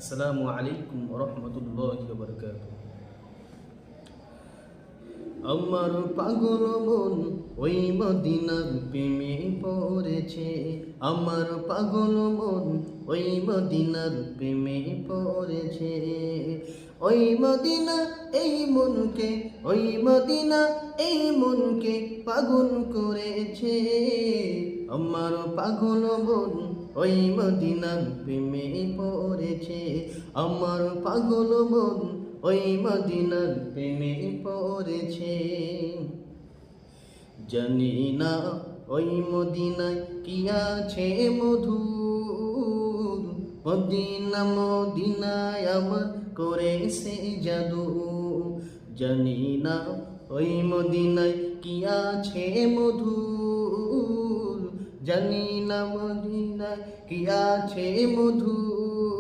আসসালামু আলাইকুম ওয়া রাহমাতুল্লাহি ওয়া বারাকাতুহু। আমার পাগল মন ওই মদিনার প্রেমে পড়েছে, আমার পাগল মন ওই মদিনার প্রেমে পড়েছে। ওই মদিনা এই মনকে, ওই মদিনা এই মনকে পাগল করেছে। আমার পাগল মন ওই মদিনার প্রেমে পড়েছে, আমার পাগল মন ওই মদিনার প্রেমে পড়েছে। জানি না ওই মদিনায় কি আছে মধু, মদিনা মদিনায় আমার করেছে জাদু। জানি না ওই মদিনায় কি আছে মধু, জানি না মদিনায় কি আছে মধু।